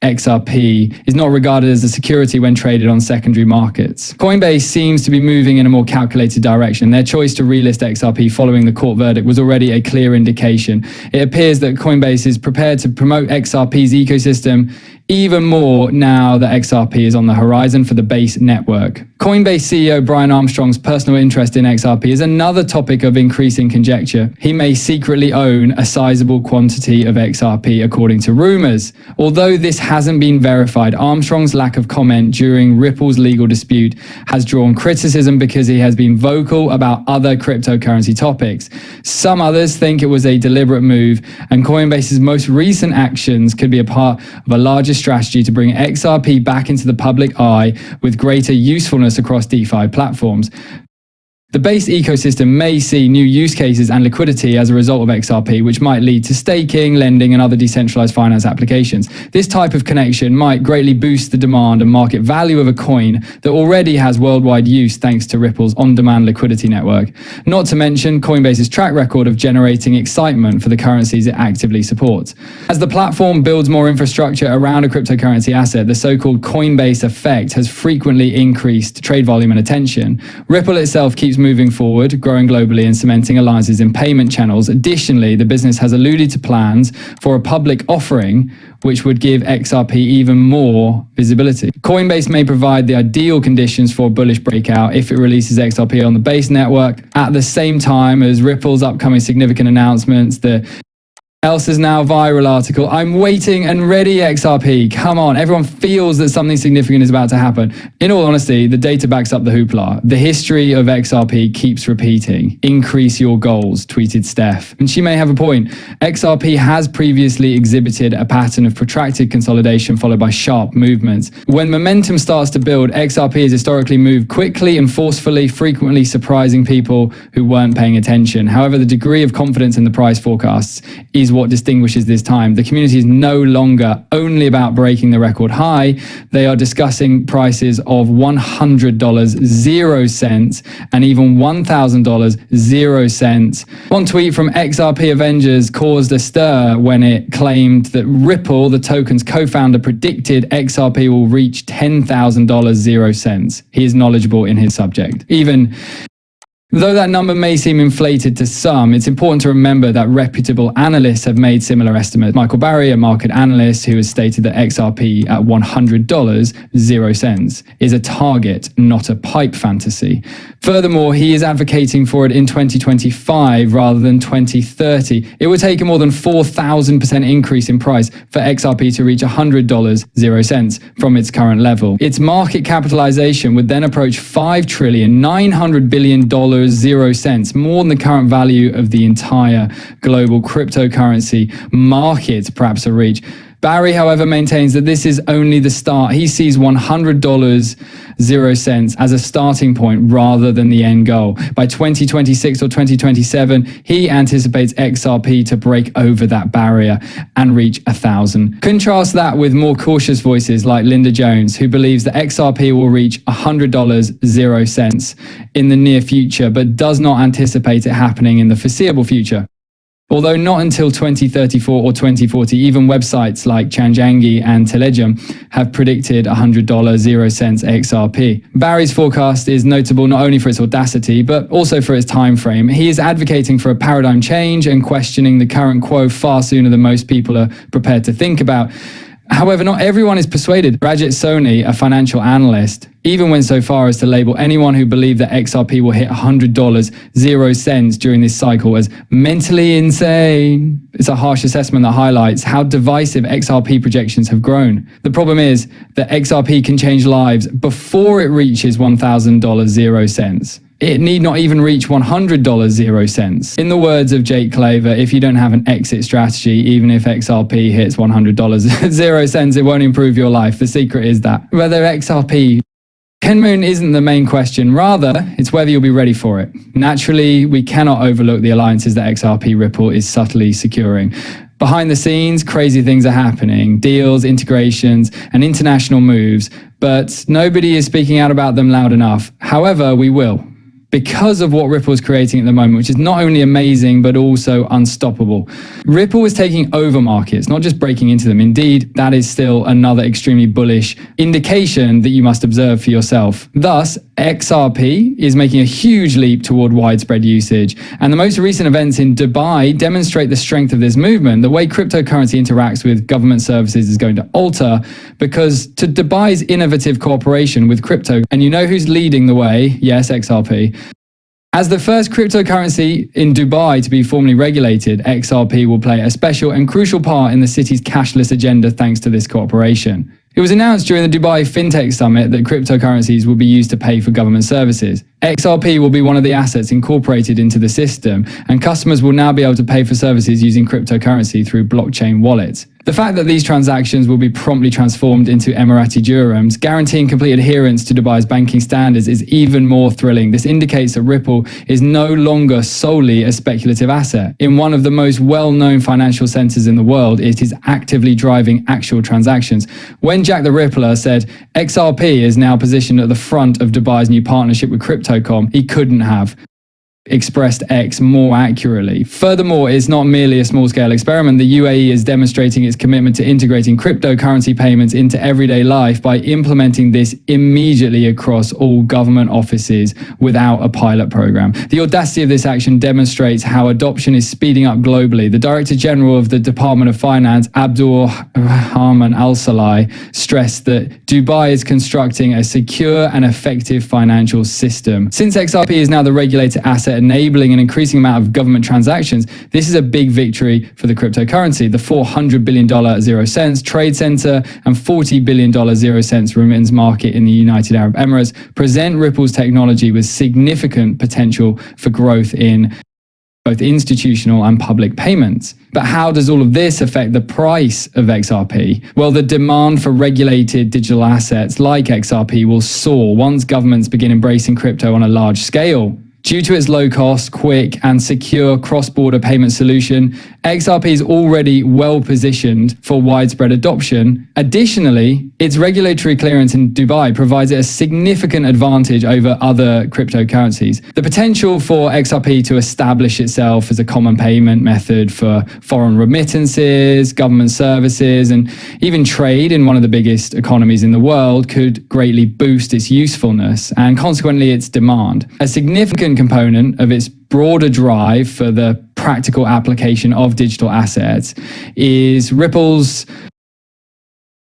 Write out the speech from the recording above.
XRP is not regarded as a security when traded on secondary markets. Coinbase seems to be moving in a more calculated direction. Their choice to relist XRP following the court verdict was already a clear indication. It appears that Coinbase is prepared to promote XRP's ecosystem even more now that XRP is on the horizon for the Base network. Coinbase CEO Brian Armstrong's personal interest in XRP is another topic of increasing conjecture. He may secretly own a sizable quantity of XRP according to rumors. Although this hasn't been verified, Armstrong's lack of comment during Ripple's legal dispute has drawn criticism because he has been vocal about other cryptocurrency topics. Some others think it was a deliberate move, and Coinbase's most recent actions could be a part of a larger strategy to bring XRP back into the public eye with greater usefulness across DeFi platforms. The Base ecosystem may see new use cases and liquidity as a result of XRP, which might lead to staking, lending, and other decentralized finance applications. This type of connection might greatly boost the demand and market value of a coin that already has worldwide use thanks to Ripple's on-demand liquidity network. Not to mention Coinbase's track record of generating excitement for the currencies it actively supports. As the platform builds more infrastructure around a cryptocurrency asset, the so-called Coinbase effect has frequently increased trade volume and attention. Ripple itself keeps moving forward, growing globally and cementing alliances in payment channels. Additionally, the business has alluded to plans for a public offering, which would give XRP even more visibility. Coinbase may provide the ideal conditions for a bullish breakout if it releases XRP on the Base network at the same time as Ripple's upcoming significant announcements. The Else is now viral article. I'm waiting and ready, XRP. Come on, everyone feels that something significant is about to happen. In all honesty, the data backs up the hoopla. The history of XRP keeps repeating. Increase your goals, tweeted Steph. And she may have a point. XRP has previously exhibited a pattern of protracted consolidation followed by sharp movements. When momentum starts to build, XRP has historically moved quickly and forcefully, frequently surprising people who weren't paying attention. However, the degree of confidence in the price forecasts is what distinguishes this time. The community is no longer only about breaking the record high. They are discussing prices of $100, 0 cents, and even $1,000, 0 cents. One tweet from XRP Avengers caused a stir when it claimed that Ripple, the token's co-founder, predicted XRP will reach $10,000, 0 cents. He is knowledgeable in his subject. Though that number may seem inflated to some, it's important to remember that reputable analysts have made similar estimates. Michael Barry, a market analyst who has stated that XRP at $100, 0 cents, is a target, not a pipe fantasy. Furthermore, he is advocating for it in 2025 rather than 2030. It would take a more than 4,000% increase in price for XRP to reach $100, 0 cents from its current level. Its market capitalization would then approach $5,900 billion, 0 cents, more than the current value of the entire global cryptocurrency market, perhaps a reach. Barry, however, maintains that this is only the start. He sees $100, 0 cents as a starting point rather than the end goal. By 2026 or 2027, he anticipates XRP to break over that barrier and reach 1,000. Contrast that with more cautious voices like Linda Jones, who believes that XRP will reach $100, 0 cents in the near future, but does not anticipate it happening in the foreseeable future. Although not until 2034 or 2040, even websites like Chanjangi and Telegram have predicted $100, 0 cents XRP. Barry's forecast is notable not only for its audacity, but also for its time frame. He is advocating for a paradigm change and questioning the current quo far sooner than most people are prepared to think about. However, not everyone is persuaded. Rajat Soni, a financial analyst, even went so far as to label anyone who believed that XRP will hit $100, 0 cents during this cycle as mentally insane. It's a harsh assessment that highlights how divisive XRP projections have grown. The problem is that XRP can change lives before it reaches $1,000, 0 cents. It need not even reach $100, 0 cents. In the words of Jake Claver, if you don't have an exit strategy, even if XRP hits $100, 0 cents, it won't improve your life. The secret is that whether XRP can moon isn't the main question. Rather, it's whether you'll be ready for it. Naturally, we cannot overlook the alliances that XRP Ripple is subtly securing. Behind the scenes, crazy things are happening, deals, integrations, and international moves, but nobody is speaking out about them loud enough. However, we will. because of what Ripple is creating at the moment, which is not only amazing, but also unstoppable. Ripple is taking over markets, not just breaking into them. Indeed, that is still another extremely bullish indication that you must observe for yourself. Thus, XRP is making a huge leap toward widespread usage. And the most recent events in Dubai demonstrate the strength of this movement. The way cryptocurrency interacts with government services is going to alter because to Dubai's innovative cooperation with crypto, and you know who's leading the way? Yes, XRP. As the first cryptocurrency in Dubai to be formally regulated, XRP will play a special and crucial part in the city's cashless agenda thanks to this cooperation. It was announced during the Dubai FinTech Summit that cryptocurrencies will be used to pay for government services. XRP will be one of the assets incorporated into the system, and customers will now be able to pay for services using cryptocurrency through blockchain wallets. The fact that these transactions will be promptly transformed into Emirati dirhams, guaranteeing complete adherence to Dubai's banking standards, is even more thrilling. This indicates that Ripple is no longer solely a speculative asset. In one of the most well-known financial centers in the world, it is actively driving actual transactions. When Jack the Rippler said XRP is now positioned at the front of Dubai's new partnership with Crypto.com, he couldn't have expressed X more accurately. Furthermore, it's not merely a small-scale experiment. The UAE is demonstrating its commitment to integrating cryptocurrency payments into everyday life by implementing this immediately across all government offices without a pilot program. The audacity of this action demonstrates how adoption is speeding up globally. The Director General of the Department of Finance, Abdul Rahman Al-Salih, stressed that Dubai is constructing a secure and effective financial system. Since XRP is now the regulated asset enabling an increasing amount of government transactions, this is a big victory for the cryptocurrency. The $400 billion 0 cents trade center and $40 billion 0 cents remittance market in the United Arab Emirates present Ripple's technology with significant potential for growth in both institutional and public payments. But how does all of this affect the price of XRP? Well, the demand for regulated digital assets like XRP will soar once governments begin embracing crypto on a large scale. Due to its low cost, quick, and secure cross-border payment solution, XRP is already well positioned for widespread adoption. Additionally, its regulatory clearance in Dubai provides it a significant advantage over other cryptocurrencies. The potential for XRP to establish itself as a common payment method for foreign remittances, government services, and even trade in one of the biggest economies in the world could greatly boost its usefulness and consequently its demand. A significant component of its broader drive for the practical application of digital assets is Ripple's